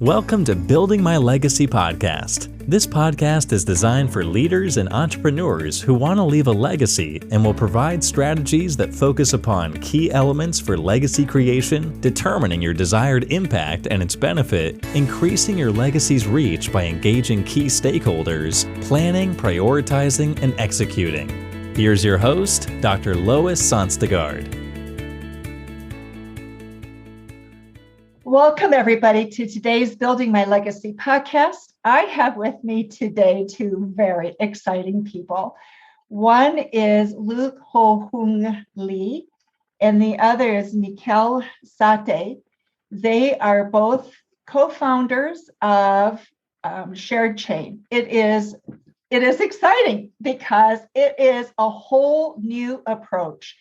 Welcome to Building My Legacy podcast. This podcast is designed for leaders and entrepreneurs who want to leave a legacy and will provide strategies that focus upon key elements for legacy creation, determining your desired impact and its benefit, increasing your legacy's reach by engaging key stakeholders, planning, prioritizing, and executing. Here's your host, Dr. Lois Sonstegard. Welcome, everybody, to today's Building My Legacy podcast. I have with me today two very exciting people. One is Luke Ho-Hyung Lee, and the other is Nikhil Sathe. They are both co-founders of SharedChain. It is exciting because it is a whole new approach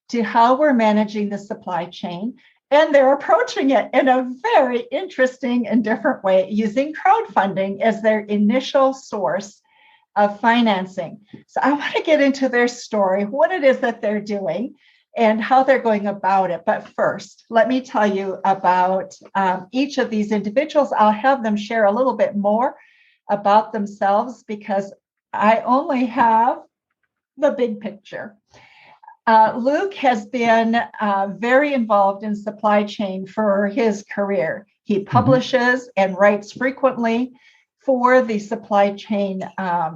to how we're managing the supply chain. And they're approaching it in a very interesting and different way, using crowdfunding as their initial source of financing. So I want to get into their story, what it is that they're doing, and how they're going about it. But first, let me tell you about each of these individuals. I'll have them share a little bit more about themselves because I only have the big picture. Luke has been very involved in supply chain for his career. He publishes and writes frequently for the supply chain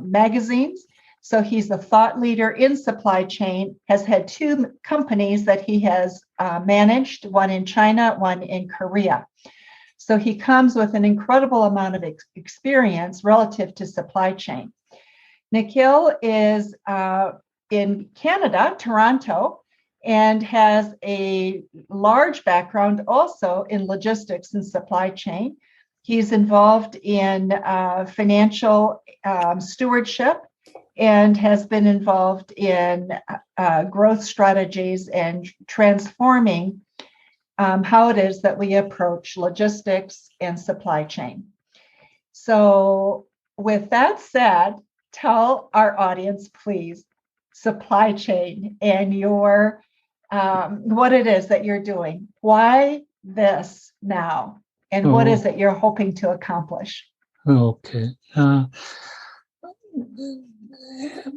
magazines. So he's a thought leader in supply chain, has had two companies that he has managed, one in China, one in Korea. So he comes with an incredible amount of experience relative to supply chain. Nikhil is in Canada, Toronto, and has a large background also in logistics and supply chain. He's involved in financial stewardship and has been involved in growth strategies and transforming how it is that we approach logistics and supply chain. So with that said, tell our audience, please, supply chain and your what it is that you're doing. Why this now? And what is it you're hoping to accomplish? Okay.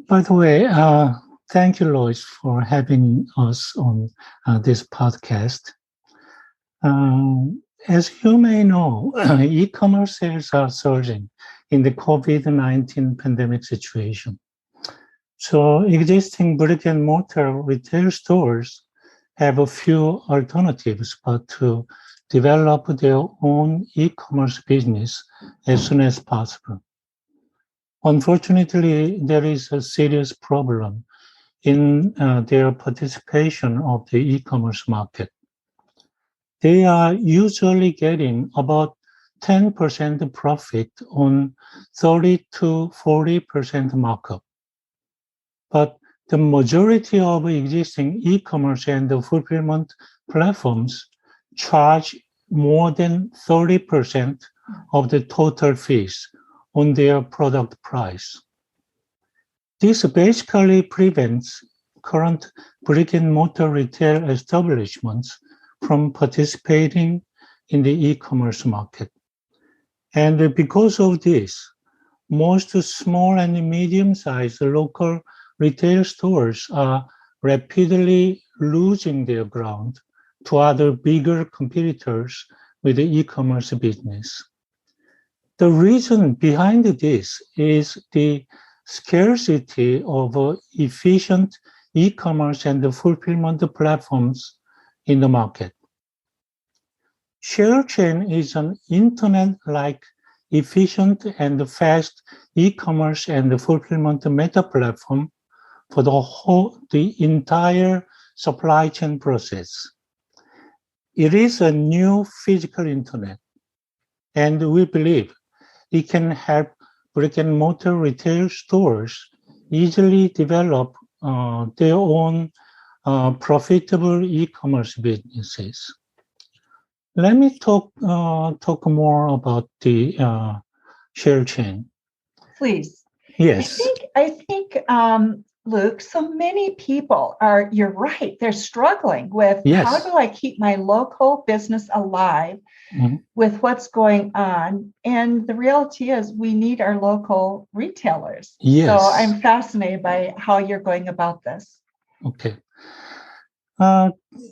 By the way, thank you, Lois, for having us on this podcast. As you may know, e-commerce sales are surging in the COVID-19 pandemic situation. So existing brick and mortar retail stores have a few alternatives, but to develop their own e-commerce business as soon as possible. Unfortunately, there is a serious problem in their participation of the e-commerce market. They are usually getting about 10% profit on 30 to 40% markup. But the majority of existing e-commerce and the fulfillment platforms charge more than 30% of the total fees on their product price. This basically prevents current brick and mortar retail establishments from participating in the e-commerce market. And because of this, most small and medium-sized local retail stores are rapidly losing their ground to other bigger competitors with the e-commerce business. The reason behind this is the scarcity of efficient e-commerce and fulfillment platforms in the market. SharedChain is an internet-like efficient and fast e-commerce and fulfillment meta platform for the entire supply chain process. It is a new physical internet, and we believe it can help brick and mortar retail stores easily develop their own profitable e-commerce businesses. Let me talk more about the SharedChain. Please. Yes. I think Luke, so many people you're right, they're struggling with how do I keep my local business alive with what's going on? And the reality is we need our local retailers. Yes. So I'm fascinated by how you're going about this. Okay.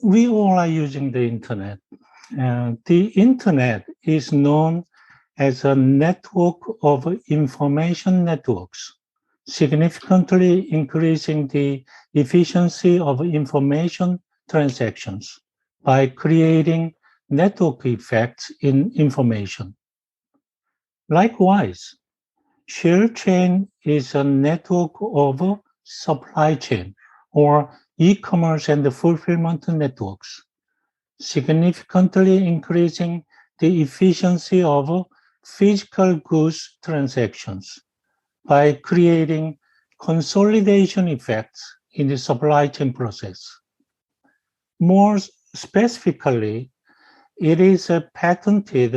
We all are using the internet. The internet is known as a network of information networks, significantly increasing the efficiency of information transactions by creating network effects in information. Likewise, SharedChain is a network of supply chain or e-commerce and fulfillment networks, significantly increasing the efficiency of physical goods transactions by creating consolidation effects in the supply chain process. More specifically, it is a patented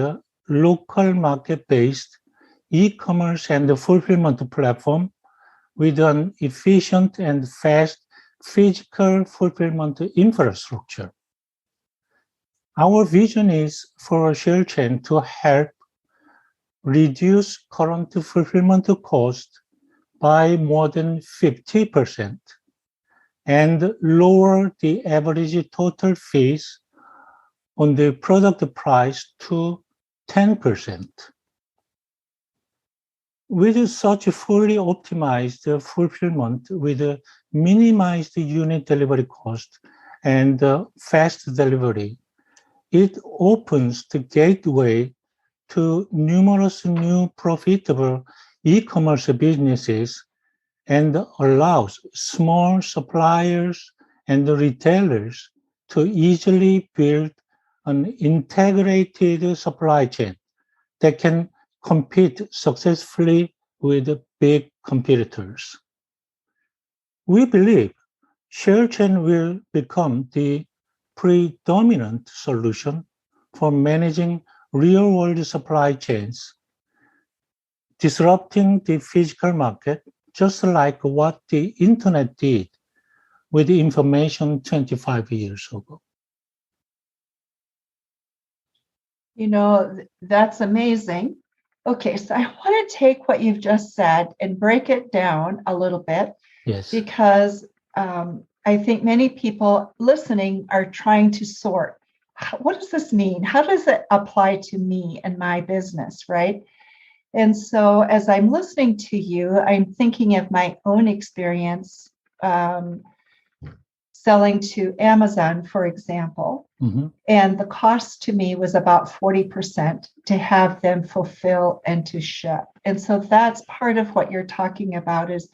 local market-based e-commerce and fulfillment platform with an efficient and fast physical fulfillment infrastructure. Our vision is for SharedChain to help reduce current fulfillment cost by more than 50% and lower the average total fees on the product price to 10%. With such fully optimized fulfillment with a minimized unit delivery cost and fast delivery, it opens the gateway to numerous new profitable e-commerce businesses and allows small suppliers and retailers to easily build an integrated supply chain that can compete successfully with big competitors. We believe SharedChain will become the predominant solution for managing real-world supply chains, disrupting the physical market, just like what the internet did with information 25 years ago. You know, that's amazing. Okay, so I want to take what you've just said and break it down a little bit. Yes. Because I think many people listening are trying to sort. What does this mean? How does it apply to me and my business, right? And so as I'm listening to you, I'm thinking of my own experience selling to Amazon, for example. Mm-hmm. And the cost to me was about 40% to have them fulfill and to ship. And so that's part of what you're talking about is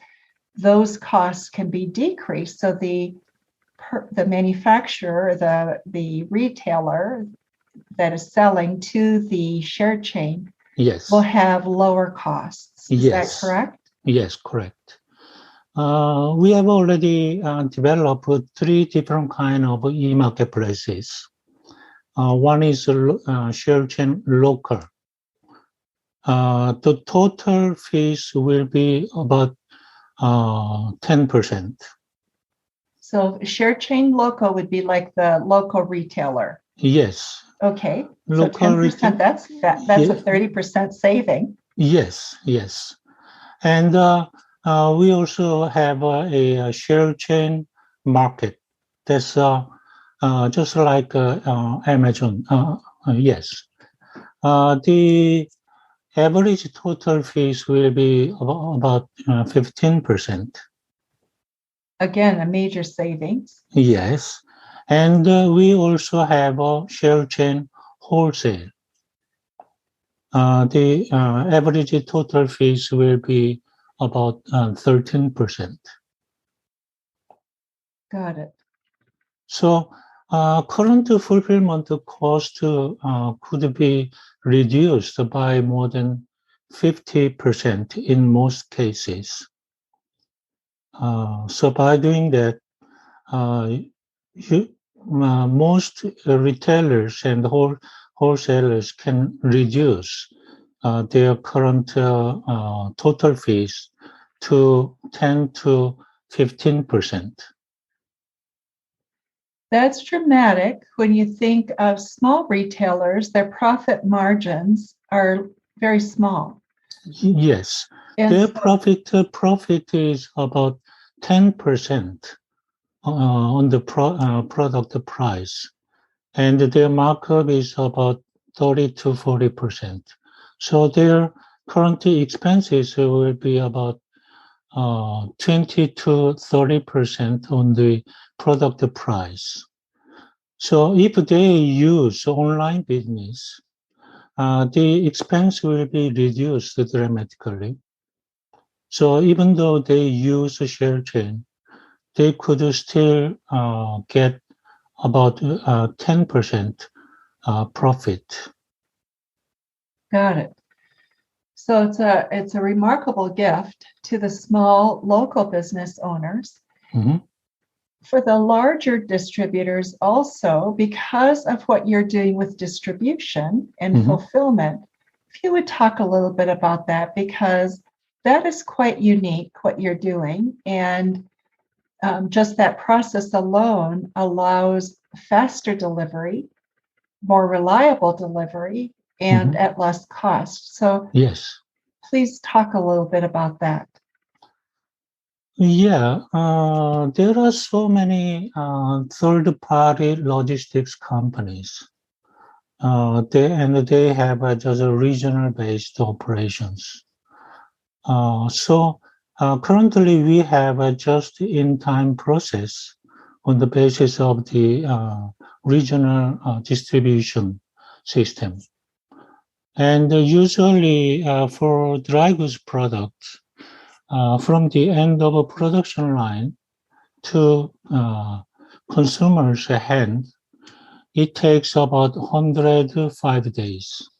those costs can be decreased. So the manufacturer, the retailer that is selling to the SharedChain will have lower costs. Is that correct? Yes, correct. We have already developed 3 different kinds of e-marketplaces. One is SharedChain Local. The total fees will be about 10%. So SharedChain Local would be like the local retailer. Yes. Okay. So 10%, that's a 30% saving. Yes. And we also have a SharedChain market. That's just like Amazon. Yes. The average total fees will be about 15%. Again, a major savings. Yes. And we also have a SharedChain wholesale. The average total fees will be about 13%. Got it. So current fulfillment cost could be reduced by more than 50% in most cases. So by doing that, most retailers and wholesalers can reduce their current total fees to 10 to 15%. That's dramatic. When you think of small retailers, their profit margins are very small. Yes, And their so, profit is about 10% on the product price, and their markup is about 30 to 40%. So their current expenses will be about 20 to 30% on the product price. So if they use online business, the expense will be reduced dramatically. So even though they use a SharedChain, they could still get about 10% profit. got it. So it's a remarkable gift to the small local business owners. Mm-hmm. For the larger distributors also, because of what you're doing with distribution and Mm-hmm. fulfillment, if you would talk a little bit about that, because that is quite unique what you're doing. And just that process alone allows faster delivery, more reliable delivery, and Mm-hmm. at less cost. So Yes. please talk a little bit about that. Yeah, there are so many third-party logistics companies. They have just regional-based operations. So currently we have a just-in-time process on the basis of the regional distribution system. And usually for dry goods products, from the end of a production line to consumers' hand, it takes about 105 days.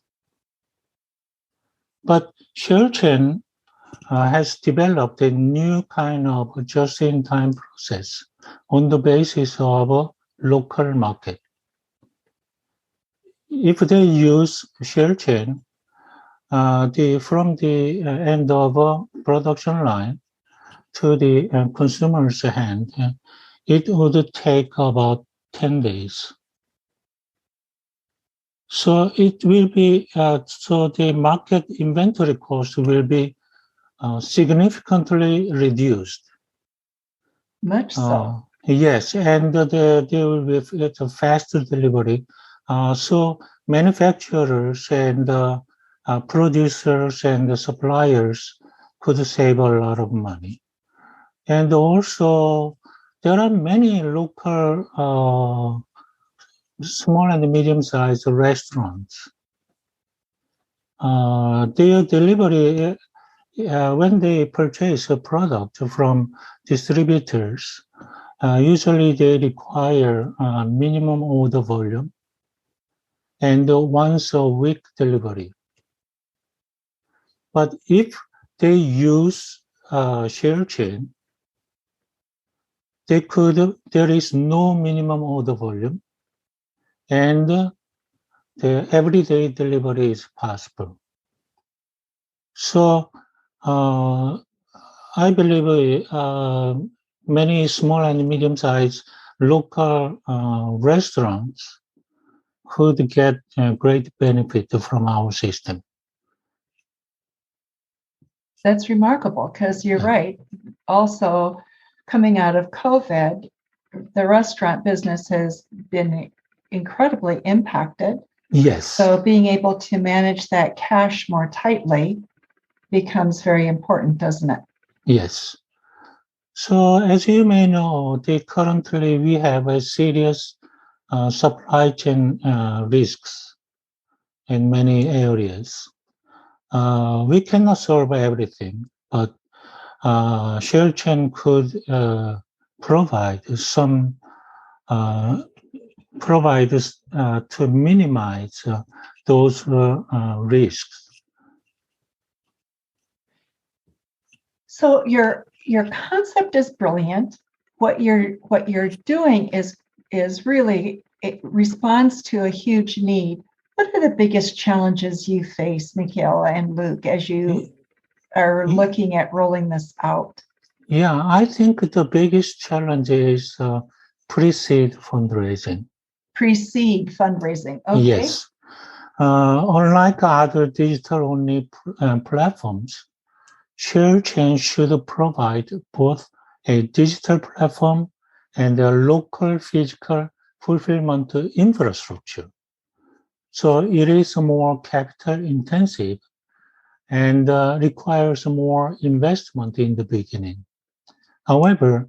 But SharedChain has developed a new kind of just-in-time process on the basis of a local market. If they use SharedChain, from the end of a production line to the consumer's hand, it would take about 10 days. So it will be, so the market inventory cost will be significantly reduced. Much so. Yes, and there will be it's a faster delivery. So manufacturers and producers and suppliers could save a lot of money. And also, there are many local small and medium-sized restaurants. Their delivery, when they purchase a product from distributors, usually they require minimum order volume and once a week delivery. But if they use SharedChain, there is no minimum order volume, and the everyday delivery is possible. So I believe many small and medium-sized local restaurants could get great benefit from our system. That's remarkable because you're right. Also, coming out of COVID, the restaurant business has been incredibly impacted. Yes. So being able to manage that cash more tightly becomes very important, doesn't it? Yes. So as you may know, currently we have a serious supply chain risks in many areas. We cannot solve everything, but SharedChain could provide to minimize those risks. So your concept is brilliant. What you're doing is really, it responds to a huge need. What are the biggest challenges you face, Nikhil and Luke, as you are looking at rolling this out? Yeah, I think the biggest challenge is pre-seed fundraising. Pre-seed fundraising. Okay. Yes. Unlike other digital-only platforms, SharedChain should provide both a digital platform and a local physical fulfillment infrastructure. So it is more capital intensive and requires more investment in the beginning. However,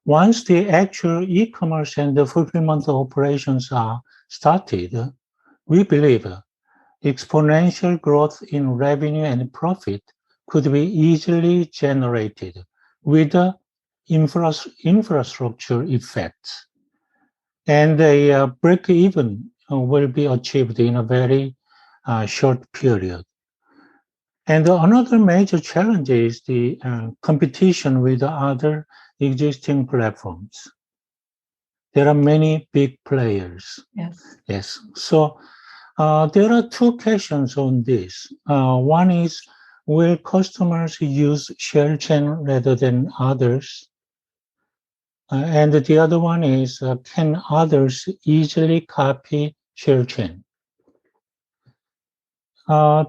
once the actual e-commerce and the fulfillment operations are started, we believe exponential growth in revenue and profit could be easily generated with the infrastructure effects. And a break-even will be achieved in a very short period. And another major challenge is the competition with other existing platforms. There are many big players. Yes. So there are two questions on this. One is, will customers use SharedChain rather than others? And the other one is, can others easily copy SharedChain?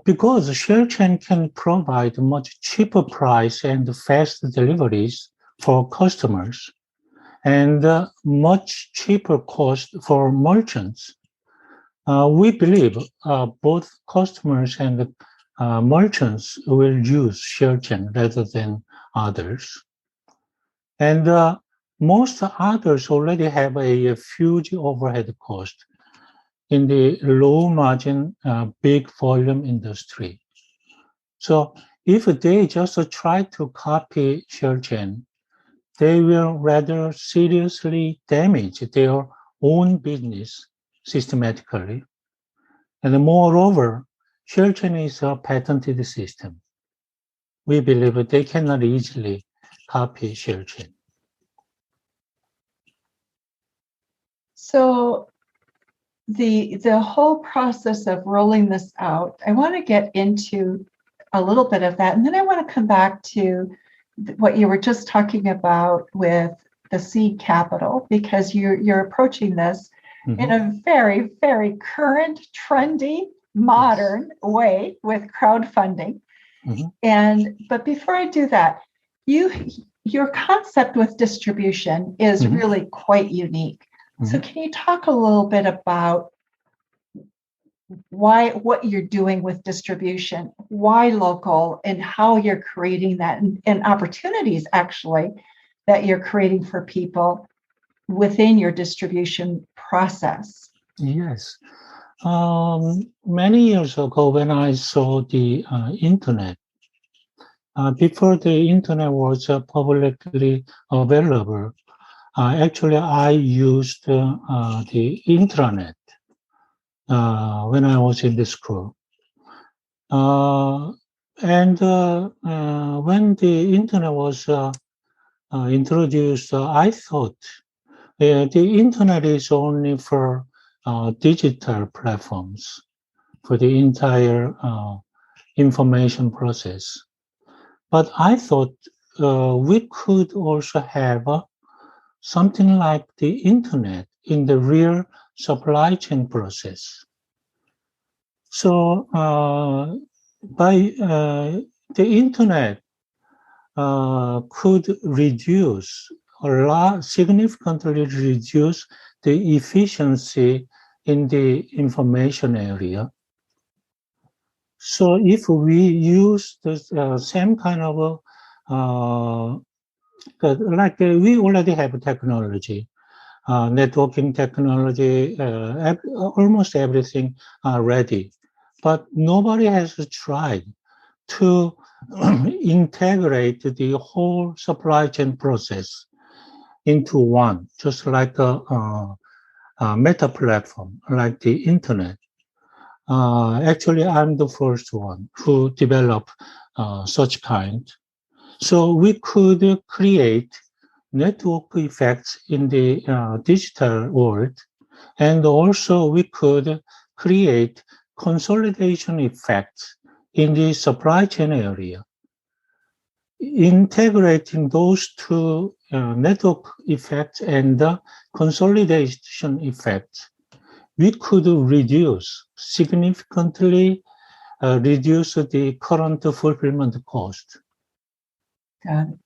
Because SharedChain can provide much cheaper price and fast deliveries for customers and much cheaper cost for merchants. We believe both customers and merchants will use SharedChain rather than others. And most others already have a huge overhead cost in the low margin, big volume industry. So if they just try to copy SharedChain, they will rather seriously damage their own business systematically. And moreover, SharedChain is a patented system. We believe they cannot easily copy SharedChain. So the whole process of rolling this out, I want to get into a little bit of that, and then I want to come back to what you were just talking about with the seed capital, because you're approaching this in a very, very current, trendy, modern way with crowdfunding. But before I do that, your concept with distribution is really quite unique. So can you talk a little bit about what you're doing with distribution, why local, and how you're creating that, and opportunities actually that you're creating for people within your distribution process? Yes. Many years ago, when I saw the internet, before the internet was publicly available, actually I used the intranet when I was in the school. And when the internet was introduced, I thought the internet is only for digital platforms, for the entire information process. But I thought we could also have something like the internet in the real supply chain process. So by the internet could significantly reduce the efficiency in the information area. So if we use the same kind of we already have technology, networking technology, almost everything ready, but nobody has tried to integrate the whole supply chain process into one, just like a meta platform, like the internet. Actually, I'm the first one who developed such kind. So we could create network effects in the digital world, and also we could create consolidation effects in the supply chain area. integrating those two network effects and the consolidation effects, we could significantly reduce the current fulfillment cost. Got it.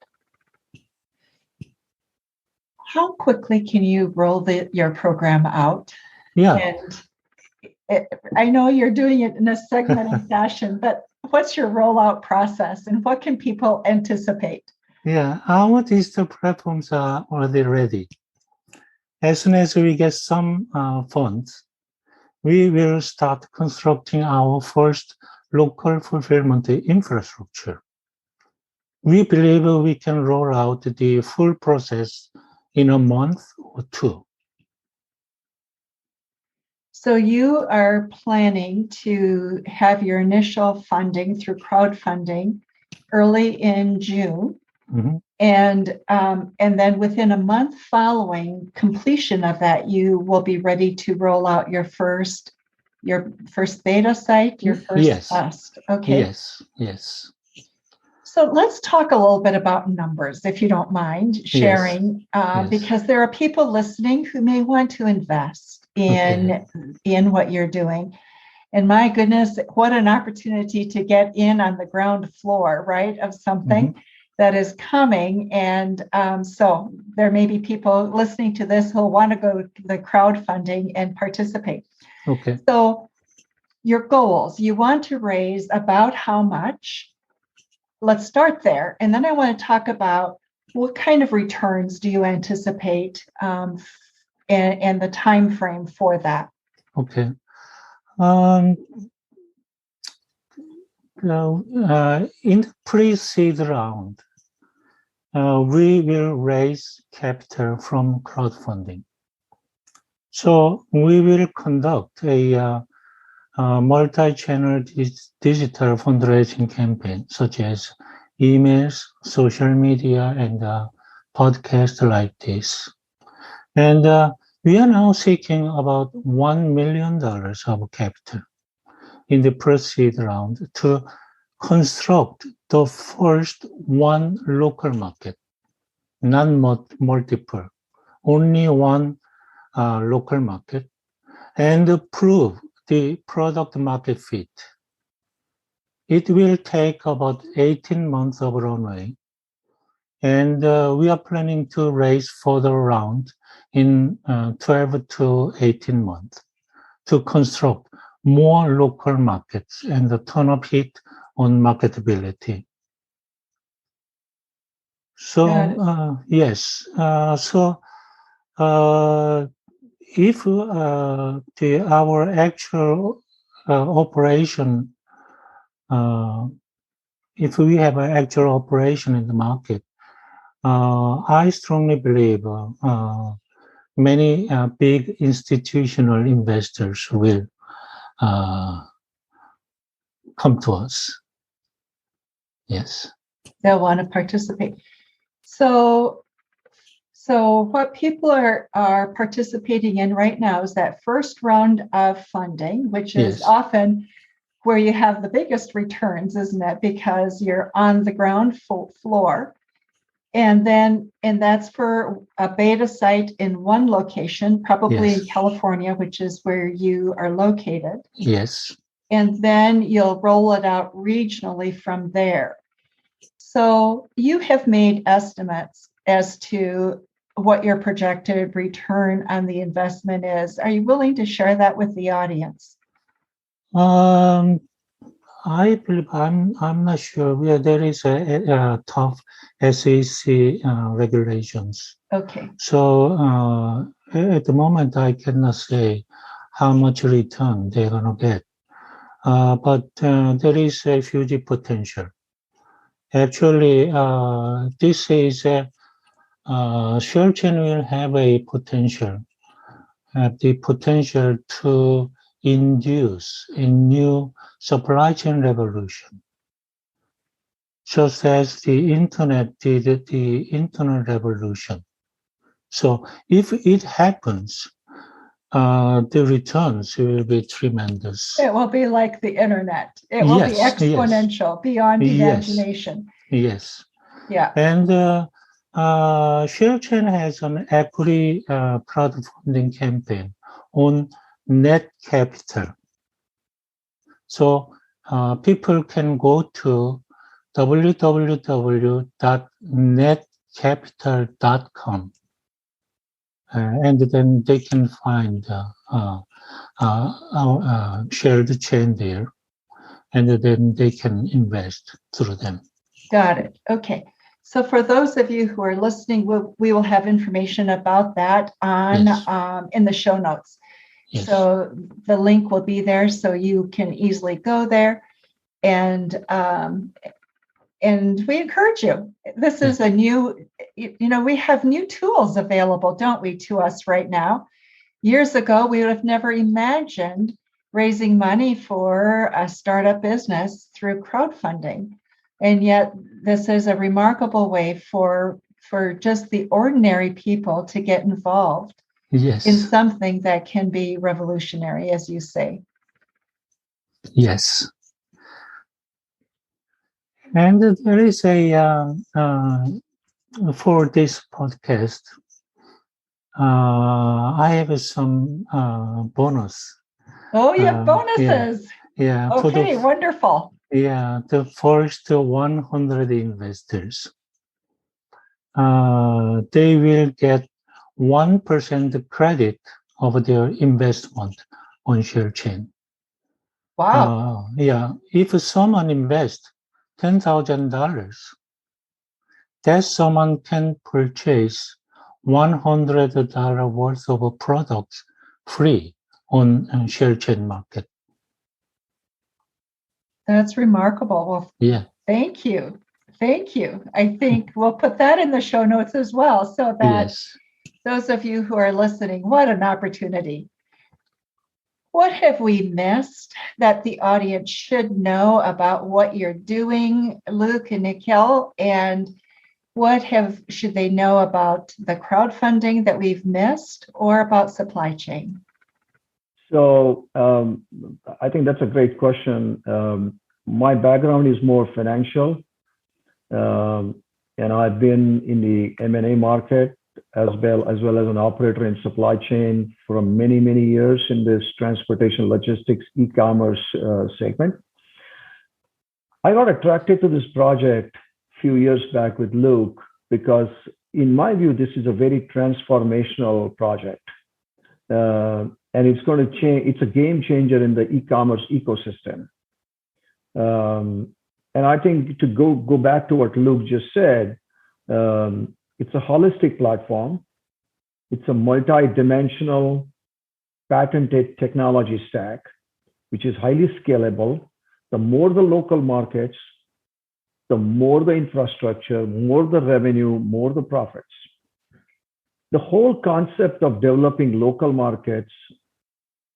How quickly can you roll your program out? Yeah. And I know you're doing it in a segmented fashion, but what's your rollout process and what can people anticipate? Yeah, our digital platforms are already ready. As soon as we get some funds, we will start constructing our first local fulfillment infrastructure. We believe we can roll out the full process in a month or two. So you are planning to have your initial funding through crowdfunding early in June. Mm-hmm. And then within a month following completion of that, you will be ready to roll out your first beta site, your first test. Okay. Yes. So let's talk a little bit about numbers, if you don't mind sharing, because there are people listening who may want to invest in what you're doing. And my goodness, what an opportunity to get in on the ground floor, right, of something that is coming. And so there may be people listening to this who'll want to go to the crowdfunding and participate. Okay. So your goals, you want to raise about how much? Let's start there. And then I want to talk about what kind of returns do you anticipate and the time frame for that. Okay. In the pre-seed round, we will raise capital from crowdfunding. So we will conduct a multi-channel digital fundraising campaign, such as emails, social media, and podcasts like this. And we are now seeking about $1 million of capital in the pre-seed round to construct the first one local market, not multiple, only one local market, and prove the product market fit. It will take about 18 months of runway, and we are planning to raise further round in 12 to 18 months to construct more local markets and turn up heat on marketability. So, if our actual operation, if we have an actual operation in the market, I strongly believe many big institutional investors will come to us. Yes. They'll want to participate. So what people are participating in right now is that first round of funding, which is often where you have the biggest returns, isn't it? Because you're on the ground floor. And that's for a beta site in one location, probably in California, which is where you are located. Yes. And then you'll roll it out regionally from there. So you have made estimates as to what your projected return on the investment is. Are you willing to share that with the audience? I believe I'm not sure. There is a tough SEC regulations. Okay. So at the moment, I cannot say how much return they're gonna get. But there is a huge potential. Actually, this is SharedChain will have the potential to induce a new supply chain revolution, just as the internet did the internet revolution. So if it happens, the returns will be tremendous. It will be like the internet. It will be exponential beyond imagination. Yes. Yeah. And SharedChain has an equity crowdfunding campaign on net capital. So people can go to www.netcapital.com and then they can find our SharedChain there, and then they can invest through them. Got it. Okay. So for those of you who are listening, we will have information about that on in the show notes. Yes. So the link will be there, so you can easily go there, and we encourage you. This is a new, we have new tools available, don't we, to us right now. Years ago, we would have never imagined raising money for a startup business through crowdfunding. And yet this is a remarkable way for just the ordinary people to get involved in something that can be revolutionary, as you say. Yes. And there is for this podcast, I have some bonus. Oh, you have bonuses. Yeah. Okay, wonderful. Yeah, the first 100 investors, they will get 1% credit of their investment on SharedChain. Wow. If someone invests $10,000, that someone can purchase $100 worth of products free on SharedChain market. That's remarkable. Well, thank you. Thank you. I think we'll put that in the show notes as well, so that those of you who are listening, what an opportunity. What have we missed that the audience should know about what you're doing, Luke and Nikhil, and what should they know about the crowdfunding that we've missed, or about supply chain? So I think that's a great question. My background is more financial, and I've been in the M&A market as well as an operator in supply chain for many, many years in this transportation, logistics, e-commerce segment. I got attracted to this project a few years back with Luke because, in my view, this is a very transformational project. And it's going to change. It's a game changer in the e-commerce ecosystem. And I think to go back to what Luke just said, it's a holistic platform. It's a multi-dimensional patented technology stack, which is highly scalable. The more the local markets, the more the infrastructure, more the revenue, more the profits. The whole concept of developing local markets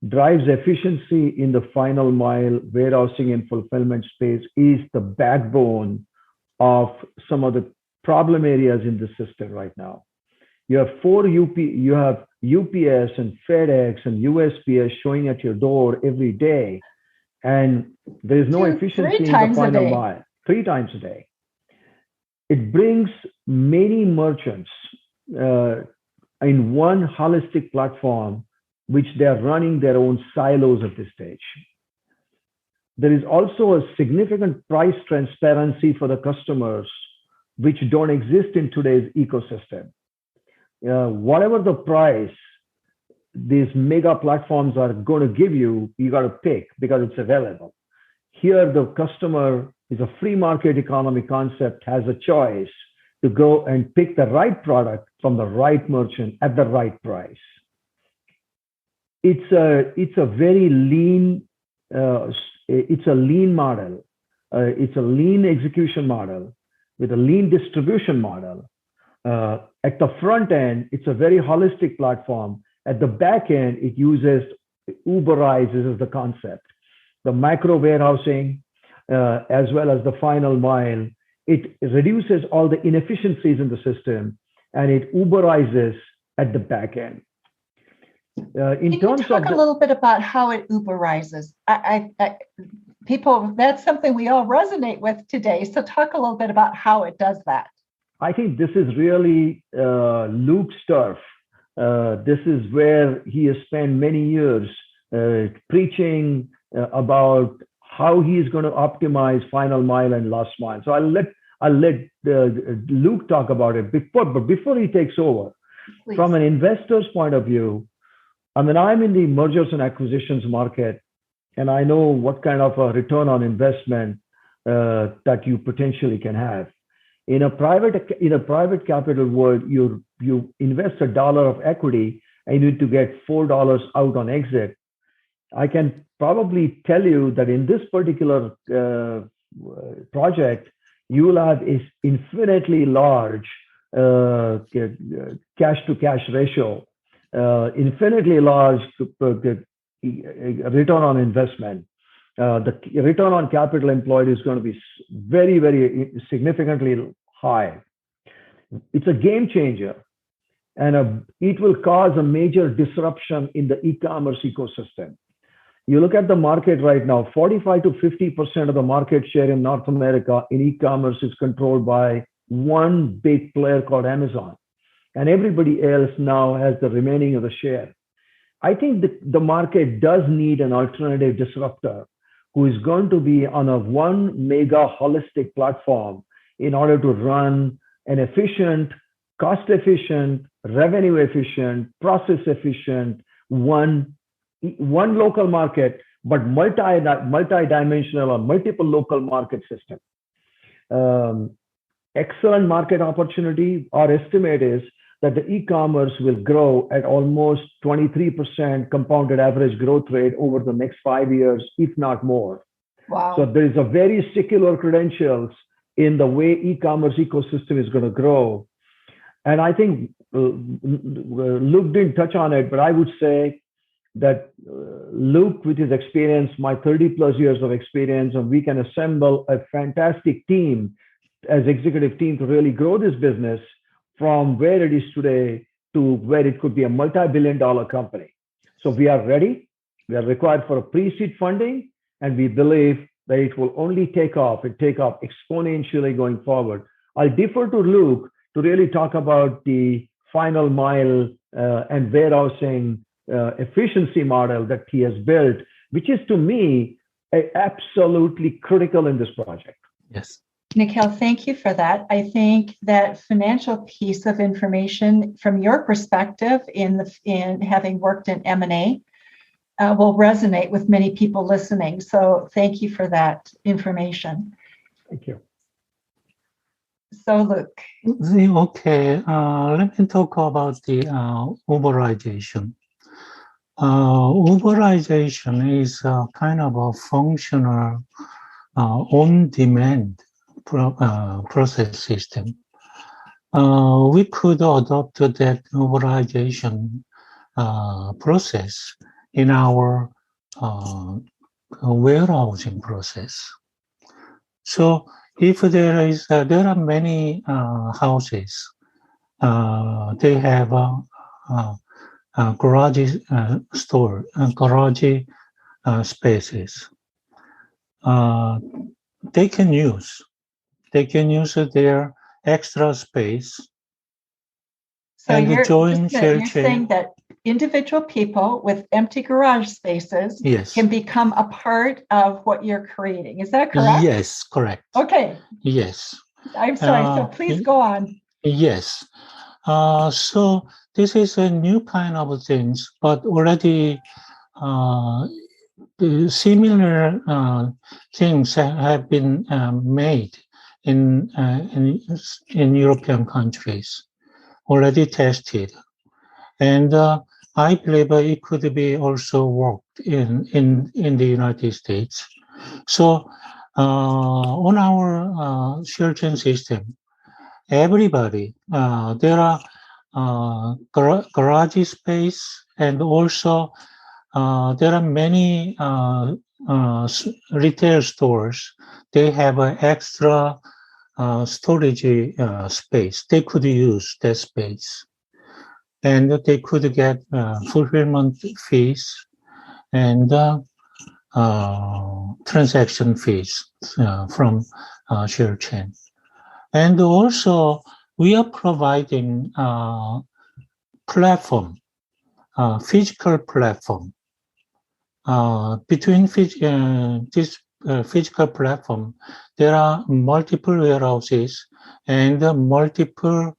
drives efficiency in the final mile warehousing and fulfillment space, is the backbone of some of the problem areas in the system right now. You have you have UPS and FedEx and USPS showing at your door every day, and there is no efficiency in the final mile. 3 times a day. It brings many merchants in one holistic platform, which they're running their own silos at this stage. There is also a significant price transparency for the customers, which don't exist in today's ecosystem. Whatever the price these mega platforms are going to give you, you got to pick because it's available. Here, the customer is a free market economy concept, has a choice to go and pick the right product from the right merchant at the right price. It's a very lean, it's a lean model. It's a lean execution model with a lean distribution model. At the front end, it's a very holistic platform. At the back end, it uses Uberizes as the concept. The micro warehousing, as well as the final mile, it reduces all the inefficiencies in the system, and it Uberizes at the back end. Can you talk a little bit about how it Uberizes? People, that's something we all resonate with today. So talk a little bit about how it does that. I think this is really Luke's turf. This is where he has spent many years preaching about how he is going to optimize final mile and last mile. So I'll let Luke talk about it before he takes over. Please. From an investor's point of view, I mean, I'm in the mergers and acquisitions market, and I know what kind of a return on investment that you potentially can have. In a private capital world, you invest $1 of equity and you need to get $4 out on exit. I can probably tell you that in this particular project, you will have an infinitely large cash to cash ratio, infinitely large return on investment. The return on capital employed is going to be very, very significantly high. It's a game changer, and it will cause a major disruption in the e-commerce ecosystem. You look at the market right now, 45 to 50% of the market share in North America in e-commerce is controlled by one big player called Amazon, and everybody else now has the remaining of the share. I think the market does need an alternative disruptor who is going to be on a one mega holistic platform in order to run an efficient, cost efficient, revenue efficient, process efficient, one local market, but multi-dimensional or multiple local market system. Excellent market opportunity. Our estimate is that the e-commerce will grow at almost 23% compounded average growth rate over the next 5 years, if not more. Wow. So there is a very secular credentials in the way e-commerce ecosystem is going to grow. And I think Luke didn't touch on it, but I would say that Luke, with his experience, my 30 plus years of experience, and we can assemble a fantastic team as executive team to really grow this business from where it is today to where it could be a multi-billion-dollar company. So we are ready. We are required for a pre-seed funding, and we believe that it will only take off exponentially going forward. I'll defer to Luke to really talk about the final mile and warehousing efficiency model that he has built, which is to me absolutely critical in this project. Yes. Nikhil, thank you for that. I think that financial piece of information from your perspective in having worked in M&A will resonate with many people listening. So thank you for that information. Thank you. So Luke. Okay, let me talk about the Uberization. Uberization is a kind of a functional on-demand process system. We could adopt that Uberization process in our warehousing process. So if there are many houses, they have garage spaces. They can use their extra space. So and you're SharedChain. saying that individual people with empty garage spaces can become a part of what you're creating. Is that correct? Yes, correct. Okay. Yes. I'm sorry. So please go on. Yes. So this is a new kind of things, but already similar things have been made in European countries, already tested, and I believe it could be also worked in the United States. So on our SharedChain system, everybody there are garage space, and also there are many retail stores. They have an extra storage space. They could use that space, and they could get fulfillment fees and transaction fees from SharedChain. And also, we are providing platform, physical platform. Between this physical platform, there are multiple warehouses and multiple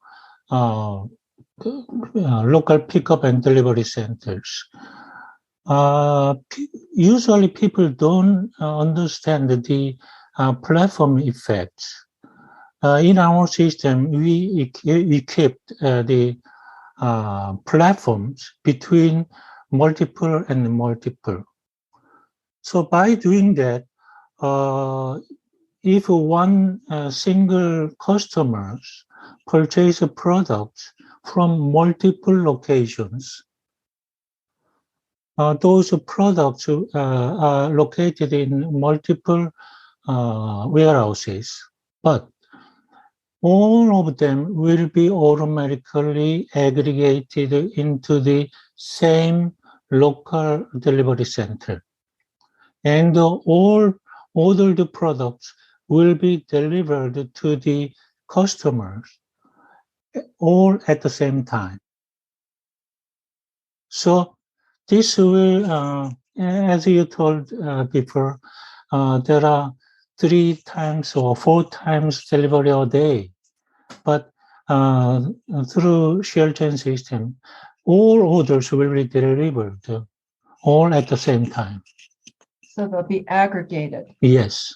local pickup and delivery centers. Usually people don't understand the platform effects. In our system, we equipped the platforms between multiple and multiple. So by doing that, if one single customers purchase products from multiple locations, those products are located in multiple warehouses, but all of them will be automatically aggregated into the same local delivery center. And all ordered products will be delivered to the customers all at the same time. So this will, as you told before, there are 3 times or 4 times delivery a day. But through SharedChain system, all orders will be delivered all at the same time. So they'll be aggregated. Yes.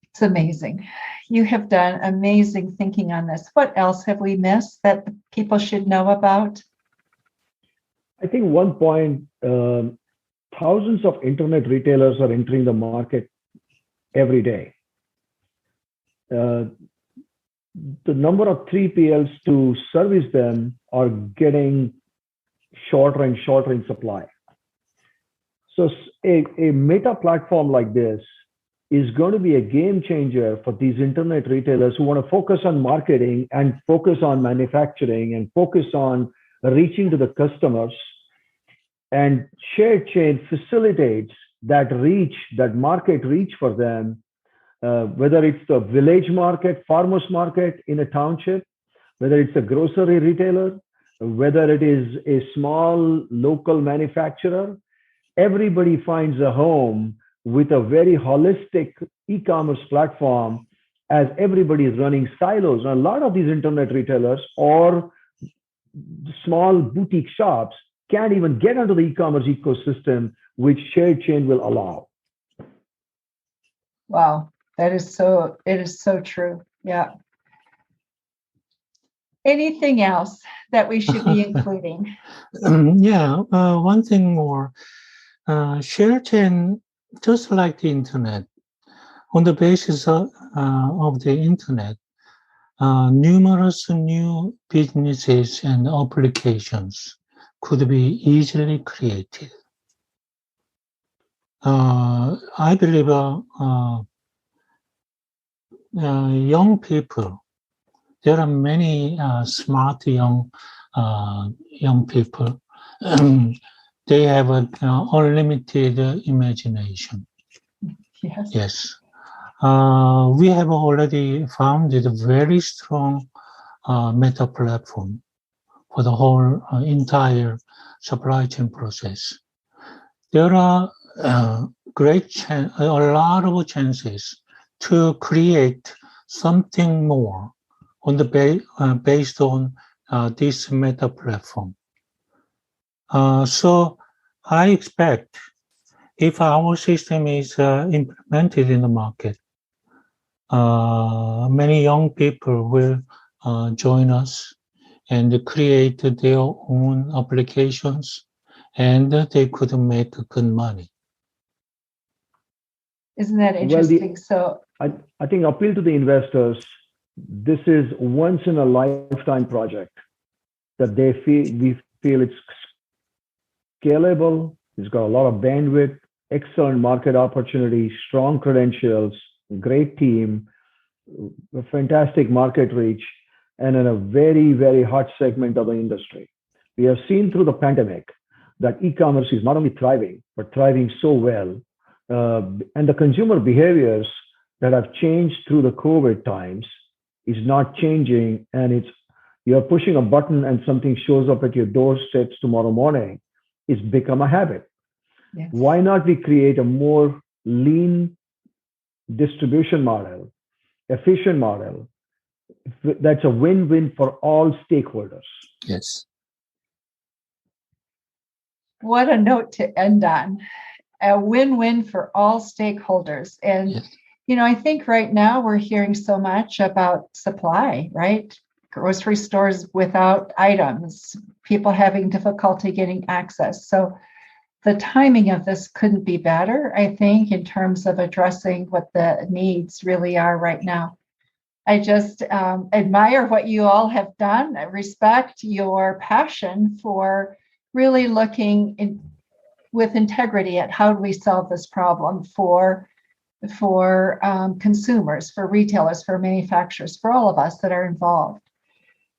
It's amazing. You have done amazing thinking on this. What else have we missed that people should know about? I think one point, thousands of internet retailers are entering the market every day. The number of 3PLs to service them are getting shorter and shorter in supply. So a meta platform like this is going to be a game changer for these internet retailers who want to focus on marketing and focus on manufacturing and focus on reaching to the customers. And SharedChain facilitates that reach, that market reach for them, whether it's the village market, farmers market in a township, whether it's a grocery retailer, whether it is a small local manufacturer. Everybody finds a home with a very holistic e-commerce platform, as everybody is running silos. And a lot of these internet retailers or small boutique shops can't even get into the e-commerce ecosystem, which SharedChain will allow. Wow, it is so true. Yeah. Anything else that we should be including? One thing more. SharedChain, just like the internet, on the basis of the internet, numerous new businesses and applications could be easily created. I believe young people, there are many smart young people. They have an unlimited imagination. Yes. Yes. We have already founded a very strong meta platform for the whole entire supply chain process. There are a lot of chances to create something more on the based on this meta platform. So I expect if our system is implemented in the market, many young people will join us and create their own applications, and they could make good money. Isn't that interesting? I think appeal to the investors, this is once in a lifetime project that we feel it's scalable, it's got a lot of bandwidth, excellent market opportunity, strong credentials, great team, a fantastic market reach, and in a very, very hot segment of the industry. We have seen through the pandemic that e-commerce is not only thriving, but thriving so well. And the consumer behaviors that have changed through the COVID times is not changing, and you're pushing a button and something shows up at your doorstep tomorrow morning, it's become a habit. Yes. Why not we create a more lean distribution model, efficient model, that's a win-win for all stakeholders? Yes. What a note to end on. A win-win for all stakeholders. And, Yes. I think right now we're hearing so much about supply, right? Grocery stores without items, people having difficulty getting access. So the timing of this couldn't be better, I think, in terms of addressing what the needs really are right now. I just admire what you all have done. I respect your passion for really looking with integrity at how do we solve this problem for consumers, for retailers, for manufacturers, for all of us that are involved.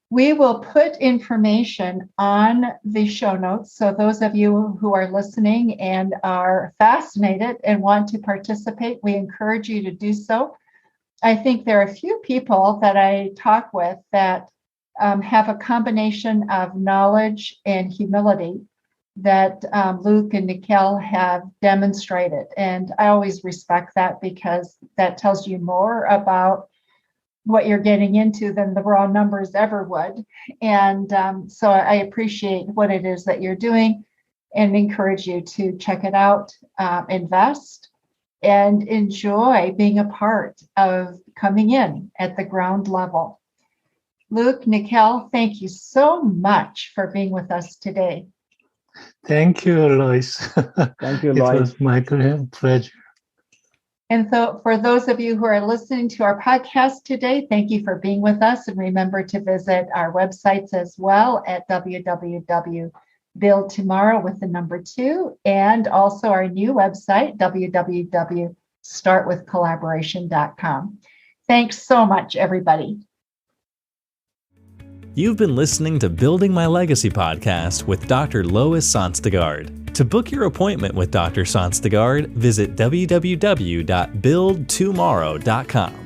We will put information on the show notes. So those of you who are listening and are fascinated and want to participate, we encourage you to do so. I think there are a few people that I talk with that have a combination of knowledge and humility that Luke and Nikhil have demonstrated. And I always respect that because that tells you more about what you're getting into than the raw numbers ever would. And so I appreciate what it is that you're doing and encourage you to check it out, invest, and enjoy being a part of coming in at the ground level. Luke, Nikhil, thank you so much for being with us today. Thank you, Lois. Thank you, It Lois. was my pleasure. And so for those of you who are listening to our podcast today, thank you for being with us. And remember to visit our websites as well at www.buildtomorrow2 and also our new website, www.startwithcollaboration.com. Thanks so much, everybody. You've been listening to Building My Legacy podcast with Dr. Lois Sonstegard. To book your appointment with Dr. Sonstegard, visit www.buildtomorrow.com.